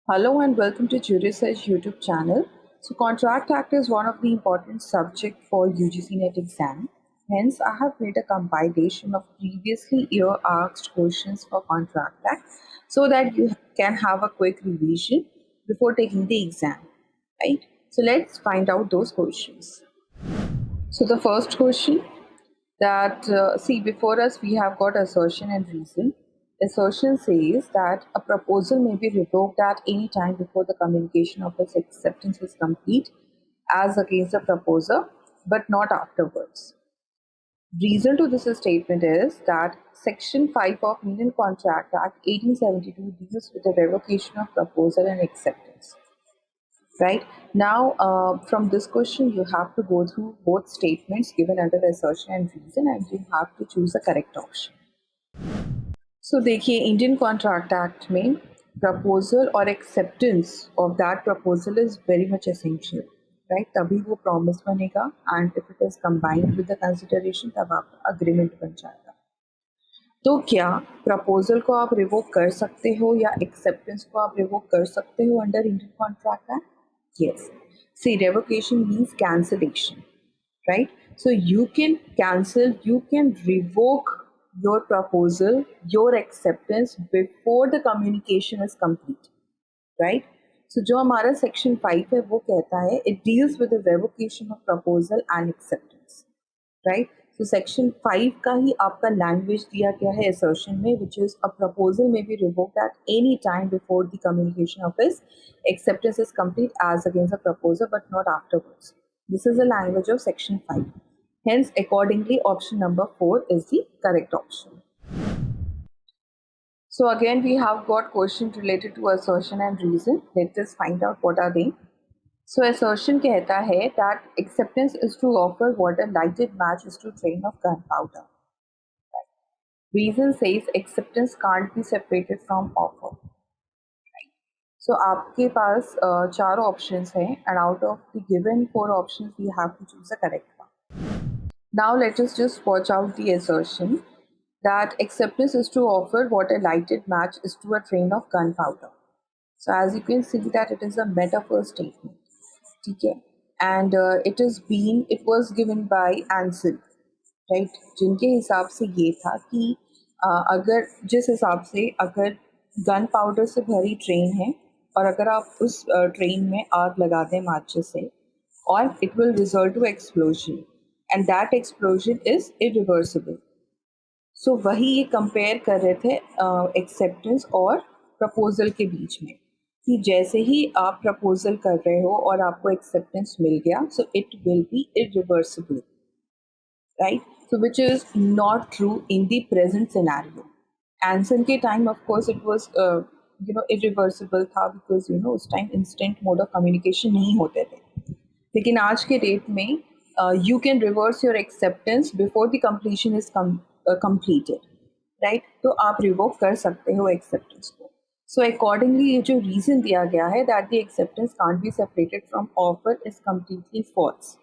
Hello and welcome to Jurisage YouTube channel. So Contract Act is one of the important subject for UGC NET exam. Hence, I have made a compilation of previously year asked questions for Contract Act so that you can have a quick revision before taking the exam, right? So let's find out those questions. So the first question that see before us we have got assertion and reason. Assertion says that a proposal may be revoked at any time before the communication of its acceptance is complete as against the proposer, but not afterwards. Reason to this statement is that Section 5 of Indian Contract Act 1872 deals with the revocation of proposal and acceptance. Right now, from this question, you have to go through both statements given under assertion and reason, and you have to choose the correct option. So देखिए Indian contract act में proposal और acceptance of that proposal is very much essential, right? तभी वो promise बनेगा and if it is combined with the consideration तब आपका agreement बन जाएगा. तो क्या प्रपोजल को आप रिवोक कर सकते हो या एक्सेप्टेंस को आप रिवोक कर सकते हो under Indian contract act? Yes. See, revocation means cancellation, right? So you can cancel, you can revoke your proposal, your acceptance before the communication is complete, right? So जो हमारा section 5 है वो कहता है it deals with the revocation of proposal and acceptance, right? So section 5 का ही आपका language दिया गया है assertion में, which is a proposal may be revoked at any time before the communication of its acceptance is complete as against the proposer but not afterwards. This is the language of section 5. Hence, accordingly, option number 4 is the correct option. So again, we have got questions related to assertion and reason. Let us find out what are they. So assertion कहता है that acceptance is to offer what a lighted match is to train of gunpowder. Reason says acceptance can't be separated from offer. So आपके पास चार options हैं and out of the given 4 options we have to choose the correct one. Now let us just watch out the assertion that acceptance is to offer what a lighted match is to a train of gunpowder. So as you can see that it is a metaphor statement. ठीक है, and it was given by Ansel, right? जिनके हिसाब से ये था कि अगर जिस हिसाब से अगर गन पाउडर से भरी ट्रेन है और अगर आप उस ट्रेन में आग लगा दें माचिस से और it will result to explosion and that explosion is irreversible. So वही ये कंपेयर कर रहे थे एक्सेप्टेंस और प्रपोजल के बीच में कि जैसे ही आप प्रपोजल कर रहे हो और आपको एक्सेप्टेंस मिल गया so it will be irreversible, right? So which is not true in the present scenario. Anson के time of course it was irreversible था बिकॉज उस time instant mode of communication नहीं होते थे. लेकिन आज के डेट में you can reverse your acceptance before the completion is completed, right? तो आप रिवोक कर सकते हो एक्सेप्टेंस को. सो अकॉर्डिंगली ये जो रीजन दिया गया है that the acceptance can't be separated from offer is completely false.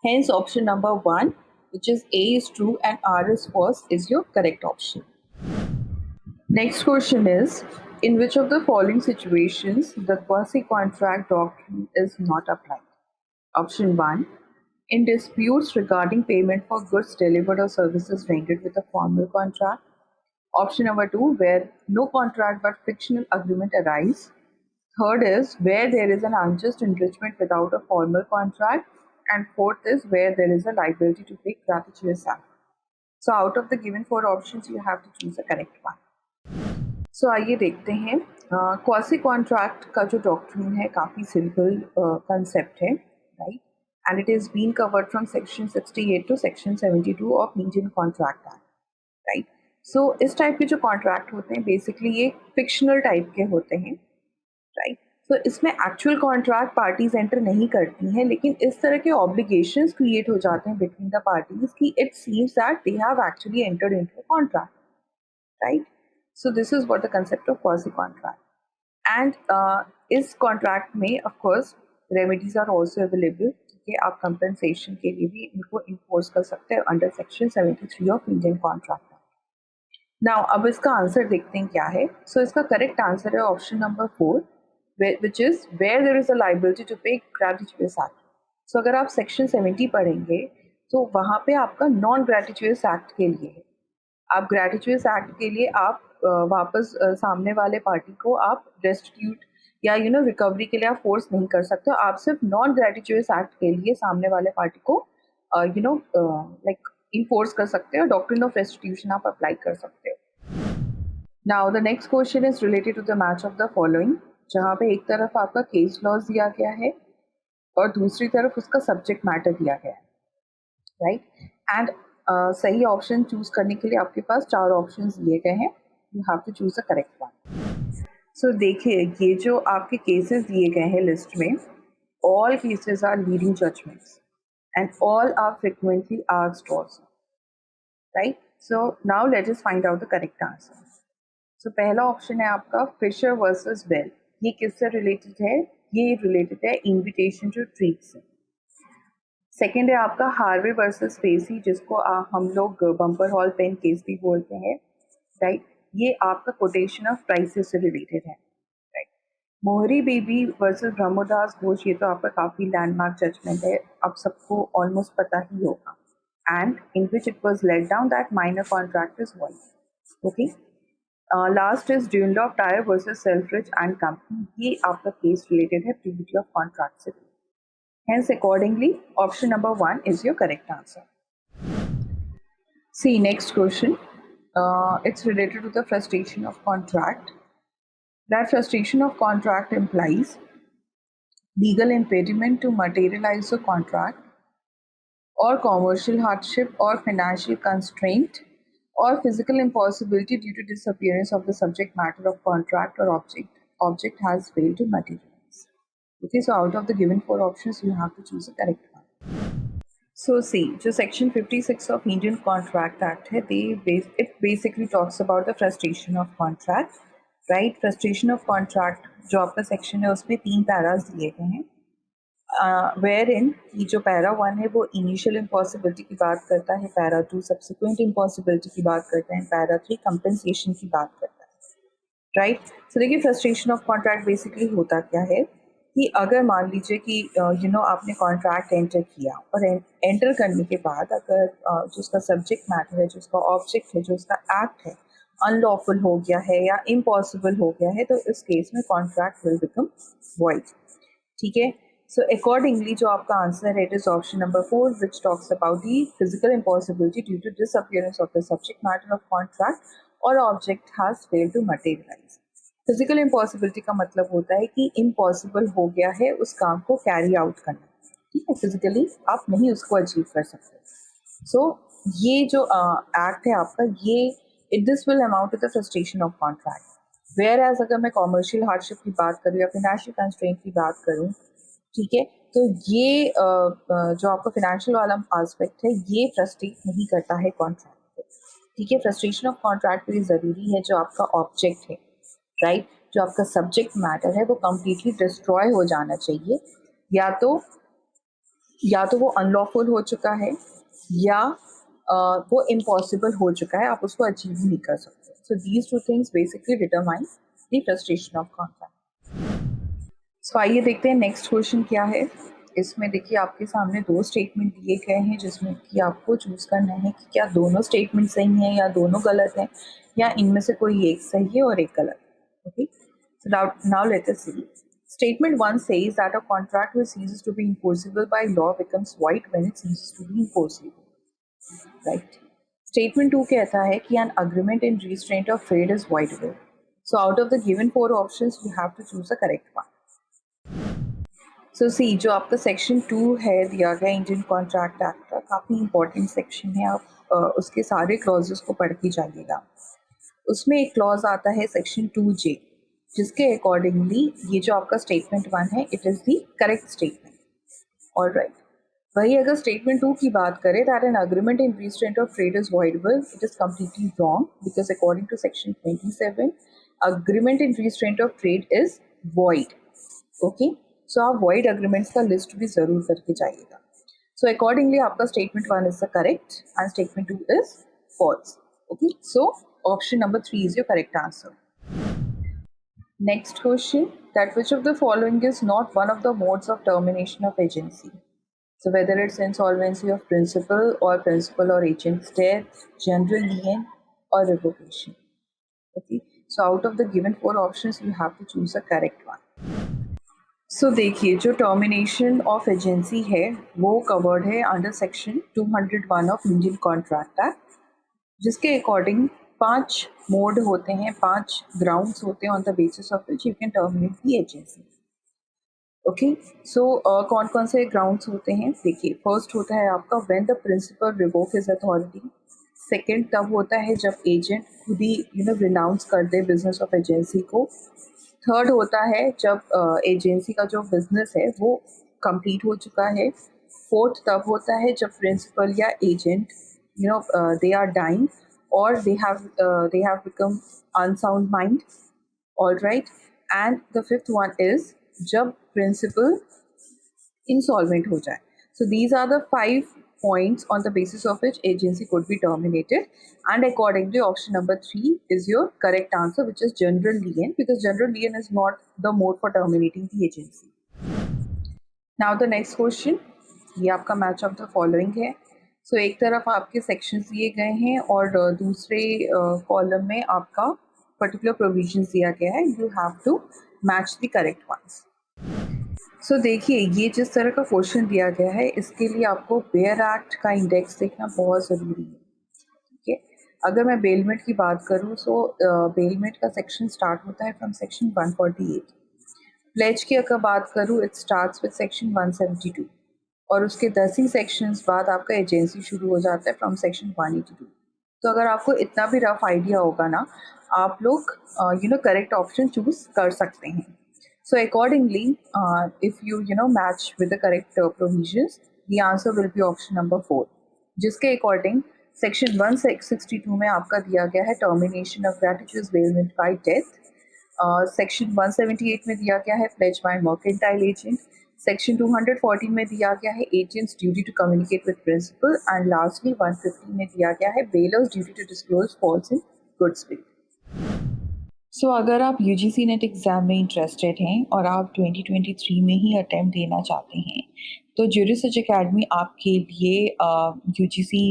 Hence option number 1, which is A is true and R is false, is your correct option. Next question is, in which of the following situations the quasi-contract doctrine is not applied? Option 1, in disputes regarding payment for goods delivered or services rendered with a formal contract. Option number 2, where no contract but fictional agreement arise. Third is where there is an unjust enrichment without a formal contract. And fourth is where there is a liability to pay gratuitous salary. So out of the given 4 options, you have to choose the correct one. So आइए देखते हैं. Quasi contract का जो doctrine है काफ़ी simple concept है, right? And it is being covered from section 68 to section 72 of Indian Contract Act, right? So इस type के जो कॉन्ट्रैक्ट होते हैं बेसिकली ये फिक्शनल टाइप के होते हैं, राइट? सो इसमें एक्चुअल कॉन्ट्रैक्ट पार्टीज एंटर नहीं करती हैं, लेकिन इस तरह के ऑब्लिगेशंस क्रिएट हो जाते हैं बिटवीन द पार्टीज कि it seems that they have actually entered into a contract, right? So this is what the concept of quasi contract. And इस कॉन्ट्रैक्ट में of course remedies are also available कि आप compensation के लिए भी इनको enforce कर सकते हैं under section 73 of Indian contract. Now अब इसका आंसर देखते हैं क्या है. सो इसका करेक्ट आंसर है option number 4, which is where there is a liability to pay gratuitous act. So अगर आप सेक्शन 70 पढ़ेंगे तो वहाँ पे आपका नॉन ग्रेटिचुअस एक्ट के लिए है। आप ग्रेटिचुअस एक्ट के लिए आप वापस सामने वाले पार्टी को आप रेस्टिट्यूट या रिकवरी के लिए आप फोर्स नहीं कर सकते हो। आप सिर्फ नॉन ग्रेटिचुअस एक्ट के लिए सामने वाले पार्टी को लाइक इन्फोर्स कर सकते हो। डॉक्ट्रिन ऑफ रेस्टिट्यूशन आप अप्लाई कर सकते हो। Now the next question is related to the match of the following, जहाँ पे एक तरफ आपका केस लॉज दिया गया है और दूसरी तरफ उसका सब्जेक्ट मैटर दिया गया है, राइट। एंड सही ऑप्शन चूज करने के लिए आपके पास 4 ऑप्शन दिए गए हैं। You have to choose the correct one. So देखिए, ये जो आपके केसेस दिए गए हैं लिस्ट में, all cases are leading judgments and all are frequently asked also, right. So now let us find out the correct answer. So पहला option है आपका फिशर वर्सेस बेल। ये किससे रिलेटेड है? ये रिलेटेड है इन्विटेशन टू ट्रीट से। Second है आपका हार्वे वर्सेस फेसी, जिसको हम लोग बम्पर हॉल पेन केस भी बोलते हैं, राइट। ये आपका कोटेशन ऑफ प्राइसेस से रिलेटेड है, राइट। मोहरी बेबी वर्सेस ब्रह्मदास घोष, ये तो आपका काफ़ी लैंडमार्क जजमेंट है, आप सबको ऑलमोस्ट पता ही होगा। And in which it was laid down that minor contract is void, okay. Last is Dunlop tyre versus Selfridge and company, ये आपका केस रिलेटेड है प्रीविटी ऑफ कॉन्ट्रैक्ट से। Hence, accordingly, option number 1 is your correct answer. See, next question. It's related to the frustration of contract. That frustration of contract implies legal impediment to materialize the contract, or commercial hardship, or financial constraint, or physical impossibility due to disappearance of the subject matter of contract or object has failed to materialize. Okay, so out of the given 4 options, you have to choose the correct one. So see, जो section 56 of Indian Contract Act है, it basically talks about the frustration of contract, right? Frustration of contract जो आपका section है उसमें 3 Paris दिए गए हैं, wherein की जो पैरा 1 है वो इनिशियल इम्पॉसिबिलिटी की बात करता है, पैरा 2 सब्सिक्वेंट इम्पॉसिबिलिटी की बात करता है, पैरा 3 कंपेंसेशन की बात करता है, राइट। सो देखिए, फ्रस्ट्रेशन ऑफ कॉन्ट्रैक्ट बेसिकली होता क्या है कि अगर मान लीजिए कि आपने कॉन्ट्रैक्ट एंटर किया और एंटर करने के बाद अगर जो उसका सब्जेक्ट मैटर है, जो उसका ऑब्जेक्ट है, जो उसका एक्ट है, अनलॉफुल हो गया है या इम्पॉसिबल हो गया है, तो इस केस में कॉन्ट्रैक्ट विल बिकम वॉइड, ठीक है। सो अकॉर्डिंगली जो आपका आंसर है, it is option number 4 which talks about the physical impossibility due to disappearance of the subject matter of contract और object has failed to materialise. Physical impossibility का मतलब होता है कि इम्पॉसिबल हो गया है उस काम को कैरी आउट करना, ठीक है, फिजिकली आप नहीं उसको अचीव कर सकते। सो ये जो एक्ट है आपका, ये this will amount to the frustration of contract. Whereas अगर मैं कॉमर्शियल हार्डशिप की बात करूँ या फाइनेंशियल कंस्ट्रेंट की बात करूँ, ठीक है, तो ये जो आपका फाइनेंशियल वाला आस्पेक्ट है, ये फ्रस्ट्रेट नहीं करता है कॉन्ट्रैक्ट को, ठीक है। फ्रस्ट्रेशन ऑफ कॉन्ट्रैक्ट के लिए ज़रूरी है जो आपका ऑब्जेक्ट है, राइट, जो आपका सब्जेक्ट मैटर है वो कम्प्लीटली डिस्ट्रॉय हो जाना चाहिए, या तो वो अनलॉफुल हो चुका है या वो इम्पॉसिबल हो चुका है, आप उसको अचीव नहीं कर सकते। So these 2 things basically determine the frustration of contract. So आइए देखते हैं नेक्स्ट क्वेश्चन क्या है। इसमें देखिए आपके सामने 2 स्टेटमेंट दिए गए हैं, जिसमें कि आपको चूज़ करना है कि क्या दोनों स्टेटमेंट सही हैं या दोनों गलत हैं, या इनमें से कोई एक सही है और एक गलत। Okay, so now let us see. Statement 1 says that a contract which ceases to be enforceable by law becomes void when it ceases to be enforceable. Right. Statement 2 कहता है कि an agreement in restraint of trade is voidable. So out of the given 4 options, you have to choose the correct one. So see, जो आपका section 2 है दिया गया Indian contract act का, काफ़ी इंपॉर्टेंट सेक्शन है। आप उसके सारे क्लॉजेस को पढ़ के जाइएगा। उसमें एक क्लॉज आता है सेक्शन 2J, जिसके अकॉर्डिंगली ये जो आपका स्टेटमेंट 1 है, it is the correct statement, all right. वही अगर स्टेटमेंट 2 की बात करें, that an agreement in restraint of trade is voidable, it is completely wrong, because according to section 27 agreement in restraint of trade is void, okay. So आप void agreements का list भी ज़रूर करके जाइएगा। सो अकॉर्डिंगली आपका statement 1 is the correct and statement 2 is false, okay. So option number 3 is your correct answer. Next question. that which of the following is not one of the modes of termination of agency. So whether it's insolvency of principal or agent's death, general lien or revocation. Okay. So out of the given four options, you have to choose the correct one. So देखिए जो termination of agency है वो covered है under section 201 of Indian contract act, जिसके according 5 mode होते हैं, 5 grounds होते हैं on the basis of which you can terminate the agency. Okay, so कौन कौन से ग्राउंड्स होते हैं देखिए. फर्स्ट होता है आपका when the principal revoke his authority. Second तब होता है जब एजेंट खुद ही रिनाउंस कर दे बिजनेस ऑफ एजेंसी को. थर्ड होता है जब एजेंसी का जो बिजनेस है वो कंप्लीट हो चुका है. फोर्थ तब होता है जब प्रिंसिपल या एजेंट दे आर डाइंग और they have become unsound mind. All right. And the fifth one is जब प्रिंसिपल इंसॉल्वेंट हो जाए. So these are the 5 points on the basis of which agency could be terminated, and accordingly option number 3 is your correct answer, which is general lien, because general lien is not the mode for terminating the agency. Now the next question, ये आपका match of the following है. So एक तरफ आपके sections दिए गए हैं और दूसरे column में आपका particular provisions दिया गया है. You have to match the correct ones. सो देखिए ये जिस तरह का क्वेश्चन दिया गया है इसके लिए आपको बेयर एक्ट का इंडेक्स देखना बहुत ज़रूरी है. ठीक है, अगर मैं बेलमेट की बात करूँ तो बेलमेट का सेक्शन स्टार्ट होता है फ्रॉम सेक्शन 148. प्लेज की अगर बात करूँ इट स्टार्ट्स विद सेक्शन 172 और उसके 10 ही सेक्शंस बाद आपका एजेंसी शुरू हो जाता है फ्रॉम सेक्शन 182. तो अगर आपको इतना भी रफ आइडिया होगा ना, आप लोग करेक्ट ऑप्शन चूज कर सकते हैं. So accordingly, if you match with the correct provisions, the answer will be option number 4. जिसके according section 162 में आपका दिया गया है termination of gratuitous bailment by death. Section 178 में दिया गया है pledge by mercantile agent. Section 214 में दिया गया है agent's duty to communicate with principal, and lastly 150 में दिया गया है bailor's duty to disclose false in goods faith. सो अगर आप UGC नेट एग्ज़ाम में इंटरेस्टेड हैं और आप 2023 में ही अटैम्प्ट देना चाहते हैं तो ज्यूरी सर्च अकेडमी आपके लिए UGC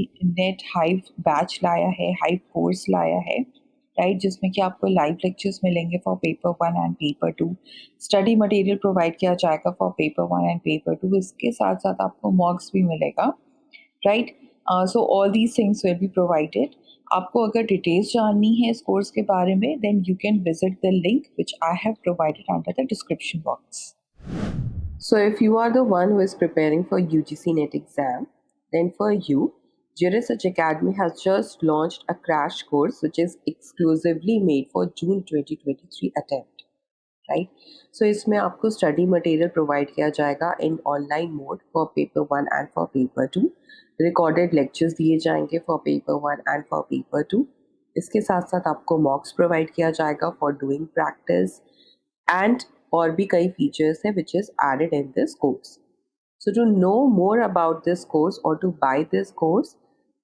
नेट हाइव बैच लाया है, हाइव कोर्स लाया है, राइट, जिसमें कि आपको लाइव लेक्चर्स मिलेंगे for paper 1 and paper 2. Study material provide किया जाएगा फॉर पेपर 1 एंड पेपर 2. इसके साथ साथ आपको मॉक्स भी मिलेगा, right. So all these things will be provided. आपको अगर डिटेल्स जाननी है इस कोर्स के बारे में then you can visit the link which I have provided under the description box. So if you are the one who is preparing for UGC NET exam, then for you, Juris Search Academy has just launched a crash course which is exclusively made for June 2023 attempt, right? So इसमें आपको study material provide किया जाएगा in online mode for paper 1 and for paper 2. Recorded lectures दिए जाएंगे for paper 1 and for paper 2. इसके साथ साथ आपको मॉक्स प्रोवाइड किया जाएगा फॉर डूइंग प्रैक्टिस एंड और भी कई फीचर्स हैं which is added in this course. So to know more about this course और to buy this course,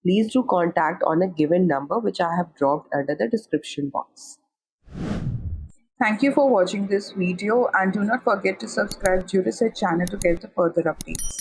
please do contact on a given number which I have dropped under the description box. Thank you for watching this video and do not forget to subscribe to Juris Search channel to get the further updates.